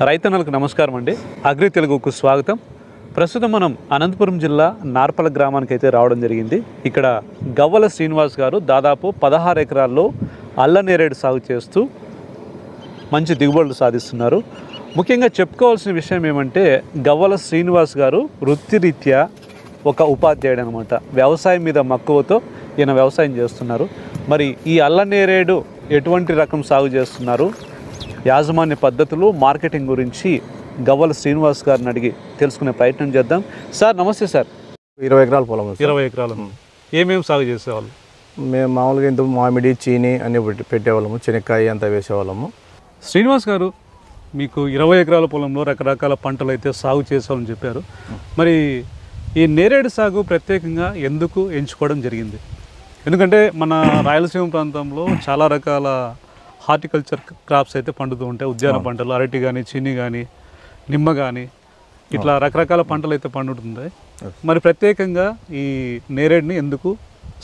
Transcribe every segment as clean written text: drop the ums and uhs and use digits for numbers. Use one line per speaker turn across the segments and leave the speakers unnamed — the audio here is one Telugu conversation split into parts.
రైతన్నలకు నమస్కారం అండి. అగ్రి తెలుగుకు స్వాగతం. ప్రస్తుతం మనం అనంతపురం జిల్లా నార్పల గ్రామానికి అయితే రావడం జరిగింది. ఇక్కడ గవ్వల శ్రీనివాస్ గారు దాదాపు 16 ఎకరాల్లో అల్లనేరేడు సాగు చేస్తూ మంచి దిగుబడులు సాధిస్తున్నారు. ముఖ్యంగా చెప్పుకోవాల్సిన విషయం ఏమంటే గవ్వల శ్రీనివాస్ గారు వృత్తిరీత్యా ఒక ఉపాధ్యాయుడు అనమాట. వ్యవసాయం మీద మక్కువతో ఈయన వ్యవసాయం చేస్తున్నారు. మరి ఈ అల్లనేరేడు ఎటువంటి రకం సాగు చేస్తున్నారు, యాజమాన్య పద్ధతులు, మార్కెటింగ్ గురించి గవ్వల శ్రీనివాస్ గారిని అడిగి తెలుసుకునే ప్రయత్నం చేద్దాం. సార్ నమస్తే సార్.
20 ఎకరాల పొలం.
20 ఎకరాలు ఏమేమి సాగు చేసేవాళ్ళు?
మేము మామూలుగా ఇంత మామిడి, చీని అన్నీ పెట్టేవాళ్ళము, శనక్కాయ అంతా వేసేవాళ్ళము.
శ్రీనివాస్ గారు, మీకు 20 ఎకరాల పొలంలో రకరకాల పంటలు అయితే సాగు చేసామని చెప్పారు. మరి ఈ నేరేడు సాగు ప్రత్యేకంగా ఎందుకు ఎంచుకోవడం జరిగింది? ఎందుకంటే మన రాయలసీమ ప్రాంతంలో చాలా రకాల హార్టికల్చర్ క్రాప్స్ అయితే పండుతూ ఉంటాయి. ఉద్యాన పంటలు, అరటి కానీ, చీని కానీ, నిమ్మ కానీ, ఇట్లా రకరకాల పంటలు అయితే పండుతుంటాయి. మరి ప్రత్యేకంగా ఈ నేరేడుని ఎందుకు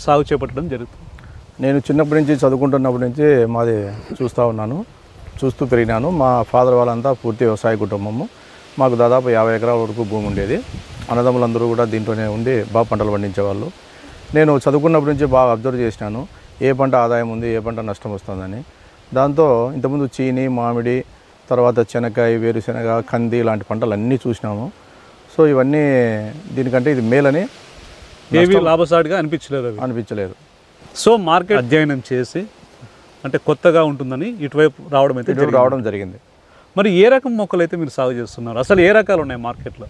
సాగు చేపట్టడం జరుగుతుంది?
నేను చిన్నప్పటి నుంచి చదువుకుంటున్నప్పటి నుంచి మాది చూస్తూ పెరిగినాను. మా ఫాదర్ వాళ్ళంతా పూర్తి వ్యవసాయ కుటుంబము. మాకు దాదాపు 50 ఎకరాల వరకు భూమి ఉండేది. అన్నదమ్ములందరూ కూడా దీంట్లోనే ఉండి బాగా పంటలు పండించేవాళ్ళు. నేను చదువుకున్నప్పటి నుంచి బాగా అబ్జర్వ్ చేసినాను, ఏ పంట ఆదాయం ఉంది, ఏ పంట నష్టం వస్తుందని. దాంతో ఇంతకుముందు చీని, మామిడి, తర్వాత శనక్కాయ, వేరుశెనగ, కంది ఇలాంటి పంటలు అన్నీ చూసినాము. సో ఇవన్నీ దీనికంటే ఇది మేలని
ఏవి లాభసాటిగా అనిపించలేదు. సో మార్కెట్ అధ్యయనం చేసి అంటే కొత్తగా ఉంటుందని ఇటువైపు రావడం
జరిగింది.
మరి ఏ రకం మొక్కలు అయితే మీరు సాగు చేస్తున్నారు? అసలు ఏ రకాలు ఉన్నాయి మార్కెట్లో?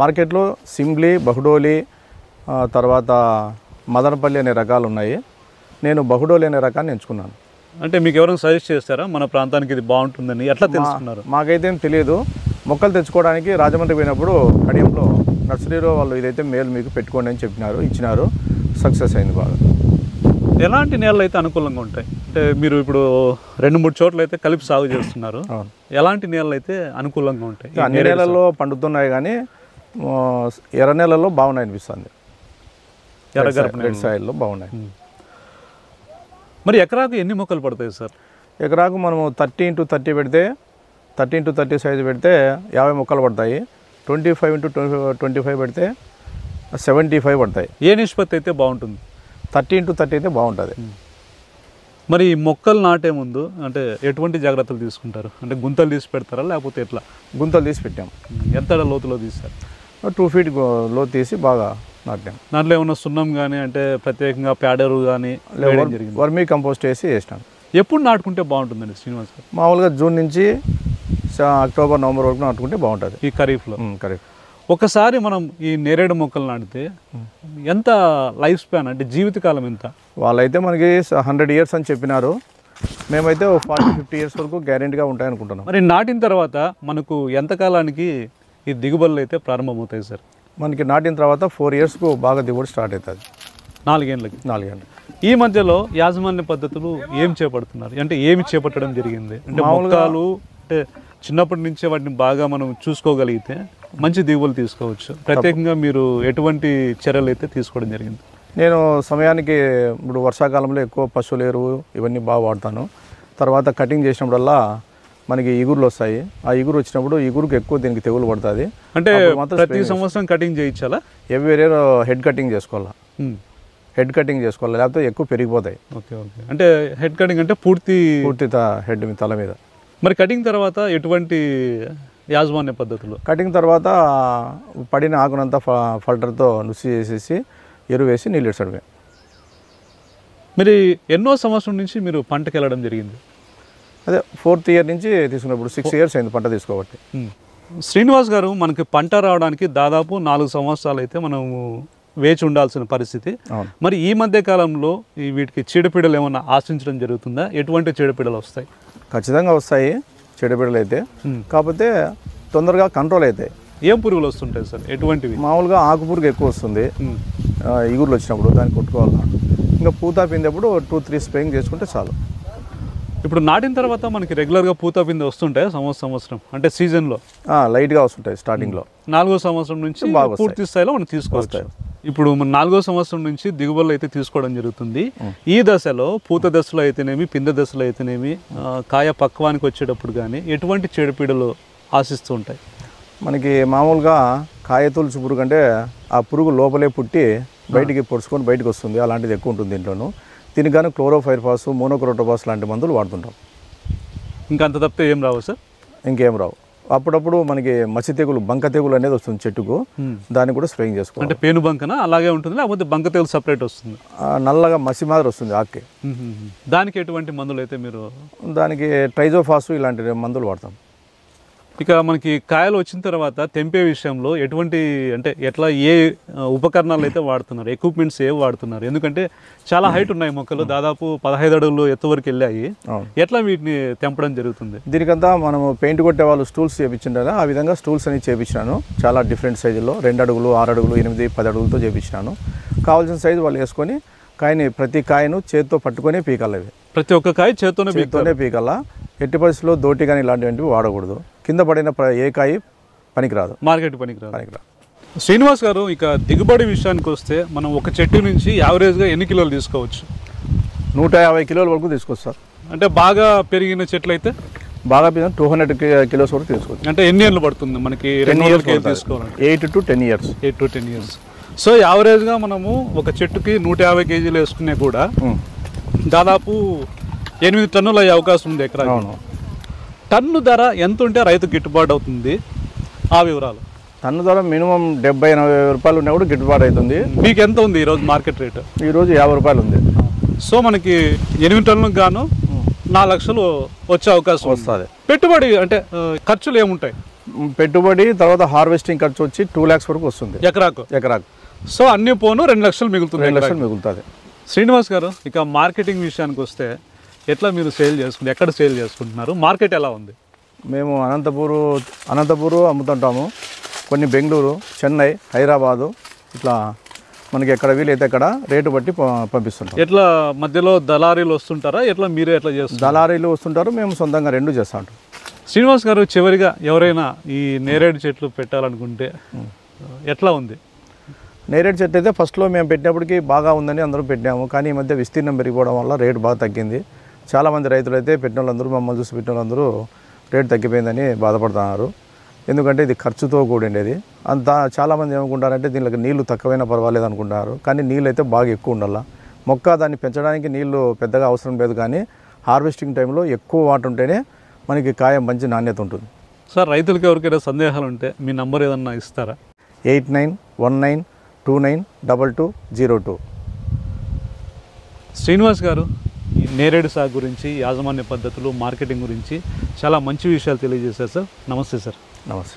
మార్కెట్లో సింబ్లీ, బహుడోలి, తర్వాత మదనపల్లి అనే రకాలు ఉన్నాయి. నేను బహుడోలి అనే రకాన్ని ఎంచుకున్నాను.
అంటే మీకు ఎవరైనా సజెస్ట్ చేస్తారా మన ప్రాంతానికి ఇది బాగుంటుందని? ఎట్లా తెలుసుకున్నారు?
మాకైతే ఏం తెలియదు. మొక్కలు తెచ్చుకోవడానికి రాజమండ్రి పోయినప్పుడు కడియంలో నర్సరీలో వాళ్ళు ఇదైతే మేలు మీకు పెట్టుకోండి అని ఇచ్చినారు. సక్సెస్ అయింది బాగా.
ఎలాంటి నేలలు అయితే అనుకూలంగా ఉంటాయి? అంటే మీరు ఇప్పుడు 2-3 చోట్ల అయితే కలిపి సాగు చేస్తున్నారు. ఎలాంటి నేలలు అయితే అనుకూలంగా ఉంటాయి?
అన్ని నేలల్లో పండుతున్నాయి, కానీ ఎర్ర నేలల్లో బాగున్నాయి అనిపిస్తుంది. రెడ్ సాయిల్లో బాగున్నాయి.
మరి ఎకరాకు ఎన్ని మొక్కలు పడతాయి సార్?
ఎకరాకు మనము 30x30 పెడితే 30x30 సైజు పెడితే 50 మొక్కలు పడతాయి. 25x25 పెడితే 75 పడతాయి.
ఏ నిష్పత్తి అయితే బాగుంటుంది?
30x30 అయితే బాగుంటుంది.
మరి మొక్కలు నాటే ముందు అంటే ఎటువంటి జాగ్రత్తలు తీసుకుంటారు? అంటే గుంతలు తీసి పెడతారా లేకపోతే ఎట్లా?
గుంతలు తీసి పెట్టాం.
ఎంత లోతులో తీస్తారు?
2 ఫీట్ లోతు తీసి బాగా నాటాం.
దాంట్లో ఏమన్నా సున్నం కానీ అంటే ప్రత్యేకంగా ప్యాడరు కానీ
వర్మీ కంపోస్ట్ వేసినాం.
ఎప్పుడు నాటుకుంటే బాగుంటుందండి శ్రీనివాస్ గారు?
మామూలుగా జూన్ నుంచి అక్టోబర్, నవంబర్ వరకు నాటుకుంటే బాగుంటుంది ఈ ఖరీఫ్లో.
ఒకసారి మనం ఈ నేరేడు మొక్కలు నాటితే ఎంత లైఫ్ స్పాన్, అంటే జీవితకాలం ఎంత?
వాళ్ళైతే మనకి 100 ఇయర్స్ అని చెప్పినారు. మేమైతే 40-50 ఇయర్స్ వరకు గ్యారెంటీగా ఉంటాయనుకుంటున్నాం.
మరి నాటిన తర్వాత మనకు ఎంతకాలానికి ఈ దిగుబడులు అయితే ప్రారంభమవుతాయి సార్?
మనకి నాటిన తర్వాత 4 ఇయర్స్కు బాగా దిగుబడి స్టార్ట్ అవుతుంది.
4 ఏళ్ళకి. ఈ మధ్యలో యాజమాన్య పద్ధతులు ఏం చేపడుతున్నారు? అంటే ఏమి చేపట్టడం జరిగింది? అంటే మొక్కలు అంటే చిన్నప్పటి నుంచే వాటిని బాగా మనం చూసుకోగలిగితే మంచి దిగుబడులు తీసుకోవచ్చు. ప్రత్యేకంగా మీరు ఎటువంటి చర్యలు అయితే తీసుకోవడం జరిగింది?
నేను సమయానికి ఇప్పుడు వర్షాకాలంలో ఎక్కువ పశువుల ఎరువు ఇవన్నీ బాగా వాడతాను. తర్వాత కటింగ్ చేసినప్పుడల్లా మనకి ఇగురులు వస్తాయి. ఆ ఇగురు వచ్చినప్పుడు ఇగురుకు ఎక్కువ దీనికి తెగులు పడుతుంది.
అంటే ప్రతి సంవత్సరం కటింగ్ చేయించాలా?
ఎవ్రీ ఇయర్ హెడ్ కటింగ్ చేసుకోవాలా. లేకపోతే ఎక్కువ పెరిగిపోతాయి.
ఓకే. అంటే హెడ్ కటింగ్ అంటే పూర్తి
హెడ్ తల మీద.
మరి కటింగ్ తర్వాత ఎటువంటి యాజమాన్య పద్ధతులు?
కటింగ్ తర్వాత పడిన ఆకునంతా ఫల్టర్తో నుసి చేసేసి ఎరువు వేసి నీళ్ళు ఇచ్చడమే.
మరి ఎన్నో సంవత్సరం నుంచి మీరు పంటకి వెళ్ళడం జరిగింది?
అదే 4th ఇయర్ నుంచి తీసుకున్నప్పుడు 6 ఇయర్స్ అయింది పంట తీసుకోబట్టి.
శ్రీనివాస్ గారు, మనకి పంట రావడానికి దాదాపు 4 సంవత్సరాలు అయితే మనము వేచి ఉండాల్సిన పరిస్థితి. మరి ఈ మధ్య కాలంలో వీటికి చీడపీడలు ఏమన్నా ఆశించడం జరుగుతుందా? ఎటువంటి చీడపీడలు వస్తాయి?
ఖచ్చితంగా వస్తాయి చీడపీడలు అయితే, కాకపోతే తొందరగా కంట్రోల్ అవుతాయి.
ఏం పురుగులు వస్తుంటాయి సార్? ఎటువంటివి?
మామూలుగా ఆకు పురుగు ఎక్కువ వస్తుంది ఇగురులు వచ్చినప్పుడు, దాన్ని కొట్టుకోవాలి. ఇంకా పూత పిందేప్పుడు 2-3 స్ప్రేయింగ్ చేసుకుంటే చాలు.
ఇప్పుడు నాటిన తర్వాత మనకి రెగ్యులర్గా పూత పిండి వస్తుంటాయి సంవత్సరం అంటే సీజన్లో?
లైట్గా వస్తుంటాయి స్టార్టింగ్లో.
4వ సంవత్సరం నుంచి పూర్తి స్థాయిలో మనం తీసుకోవచ్చు. ఇప్పుడు మన 4వ సంవత్సరం నుంచి దిగుబడులు అయితే తీసుకోవడం జరుగుతుంది. ఈ దశలో పూత దశలో అయితేనేమి, పిందె దశలో అయితేనేమి, కాయ పక్వానికి వచ్చేటప్పుడు కానీ ఎటువంటి చీడపీడలు ఆశిస్తూ ఉంటాయి?
మనకి మామూలుగా కాయతొలుచు పురుగు అంటే ఆ పురుగు లోపలే పుట్టి బయటికి పొడుచుకొని బయటకు వస్తుంది, అలాంటిది ఎక్కువ ఉంటుంది దీంట్లోనూ. దీనికి కానీ క్లోరోఫైర్ఫాస్, మోనోక్రోటోఫాస్ లాంటి మందులు వాడుతుంటాం.
ఇంకా అంత తప్పితే ఏం రావు సార్?
ఇంకేం రావు. అప్పుడప్పుడు మనకి మసి తెగులు, బంక తెగులు అనేది వస్తుంది చెట్టుకు, దాన్ని కూడా స్ప్రేయింగ్ చేసుకోవాలి.
అంటే పేను బంకన అలాగే ఉంటుంది, లేకపోతే బంక తెగులు సపరేట్ వస్తుంది?
నల్లగా మసి మాదిరి వస్తుంది ఆకే.
దానికి ఎటువంటి మందులు అయితే మీరు?
దానికి ట్రైజోఫాస్ ఇలాంటి మందులు వాడతాం.
ఇక మనకి కాయలు వచ్చిన తర్వాత తెంపే విషయంలో ఎటువంటి అంటే ఎట్లా ఏ ఉపకరణాలు అయితే వాడుతున్నారు, ఎక్విప్మెంట్స్ ఏవి వాడుతున్నారు? ఎందుకంటే చాలా హైట్ ఉన్నాయి మొక్కలు, దాదాపు 15 అడుగులు ఎత్తు వరకు వెళ్ళాయి. ఎట్లా వీటిని తెంపడం జరుగుతుంది?
దీనికంతా మనము పెయింట్ కొట్టే వాళ్ళు స్టూల్స్ చేయించారు, ఆ విధంగా స్టూల్స్ అని చేయించినాను. చాలా డిఫరెంట్ సైజుల్లో 2 అడుగులు, 6 అడుగులు, 8, 10 అడుగులతో చేయించినాను. కావాల్సిన సైజు వాళ్ళు వేసుకొని ప్రతి కాయను చేతితో పట్టుకొని పీకాలి.
ప్రతి ఒక్క కాయ చేతితోనే
పీకాల. ఎట్టి పరిస్థితుల్లో దోటి కానీ ఇలాంటివి వాడకూడదు. కింద పడిన ఏ కాయ పనికిరాదు,
మార్కెట్ పనికిరాదు. శ్రీనివాస్ గారు, ఇక దిగుబడి విషయానికి వస్తే మనం ఒక చెట్టు నుంచి యావరేజ్గా ఎన్ని కిలోలు తీసుకోవచ్చు?
150 కిలోల వరకు తీసుకోవచ్చు.
అంటే బాగా పెరిగిన చెట్లు అయితే
బాగా 200 కిలోస్ వరకు తీసుకోవచ్చు.
అంటే ఎన్ని ఏళ్ళు పడుతుంది మనకి?
10 ఇయర్స్ తీసుకోవాలి. 8 to 10 years.
8 to 10 years. So యావరేజ్గా మనము ఒక చెట్టుకి 150 కేజీలు వేసుకునే కూడా దాదాపు 8 టన్నులు అయ్యే అవకాశం ఉంది ఎకరా. టన్ను ధర ఎంత ఉంటే రైతు గిట్టుబాటు అవుతుంది? ఆ వివరాలు.
టన్ను ధర మినిమం 70-80 రూపాయలు ఉన్నా కూడా గిట్టుబాటు అవుతుంది.
మీకు ఎంత ఉంది ఈరోజు మార్కెట్ రేటు?
ఈరోజు 50 రూపాయలు ఉంది.
సో మనకి 8 టన్నులకు గాను 4 లక్షలు వచ్చే అవకాశం
వస్తుంది.
పెట్టుబడి అంటే ఖర్చులు ఏముంటాయి?
పెట్టుబడి తర్వాత హార్వెస్టింగ్ ఖర్చు వచ్చి 2 lakhs వరకు వస్తుంది ఎకరాకు.
సో అన్ని పోను 2 లక్షలు మిగులుతుంది.
2 లక్షలు మిగులుతుంది.
శ్రీనివాస్ గారు, ఇక మార్కెటింగ్ విషయానికి వస్తే ఎట్లా మీరు సేల్ చేసుకుంటారు? ఎక్కడ సేల్ చేసుకుంటున్నారు? మార్కెట్ ఎలా ఉంది?
మేము అనంతపూరు అమ్ముతుంటాము, కొన్ని బెంగళూరు, చెన్నై, హైదరాబాదు, ఇట్లా మనకి ఎక్కడ వీలైతే అక్కడ రేటు బట్టి పంపిస్తుంటాం.
ఎట్లా మధ్యలో దళారీలు వస్తుంటారా? ఎట్లా మీరే ఎట్లా చేస్తారు?
దళారీలు వస్తుంటారు, మేము సొంతంగా 2 చేస్తూ ఉంటాం.
శ్రీనివాస్ గారు, చివరిగా ఎవరైనా ఈ నేరేడు చెట్లు పెట్టాలనుకుంటే ఎట్లా ఉంది?
నేరేడు చెట్టు అయితే ఫస్ట్లో మేము పెట్టినప్పటికీ బాగా ఉందని అందరూ పెట్టాము, కానీ ఈ మధ్య విస్తీర్ణం పెరిగిపోవడం వల్ల రేటు బాగా తగ్గింది. చాలామంది రైతులు అయితే పెట్టిన వాళ్ళందరూ, మమ్మల్ని చూసి పెట్టిన వాళ్ళందరూ రేటు తగ్గిపోయిందని బాధపడుతున్నారు. ఎందుకంటే ఇది ఖర్చుతో కూడిండేది. చాలామంది ఏమనుకుంటారంటే దీనికి నీళ్లు తక్కువైనా పర్వాలేదు అనుకుంటున్నారు, కానీ నీళ్ళు అయితే బాగా ఎక్కువ ఉండాలి. మొక్క దాన్ని పెంచడానికి నీళ్లు పెద్దగా అవసరం లేదు, కానీ హార్వెస్టింగ్ టైంలో ఎక్కువ వాటర్ ఉంటేనే మనకి కాయ మంచి నాణ్యత ఉంటుంది.
సార్, రైతులకు ఎవరికైనా సందేహాలు ఉంటే మీ నంబర్ ఏదన్నా ఇస్తారా?
8919222202.
శ్రీనివాస్ గారు, నేరేడు సాగు గురించి, యాజమాన్య పద్ధతులు, మార్కెటింగ్ గురించి చాలా మంచి విషయాలు తెలియజేశారు సార్. నమస్తే సార్.
నమస్తే.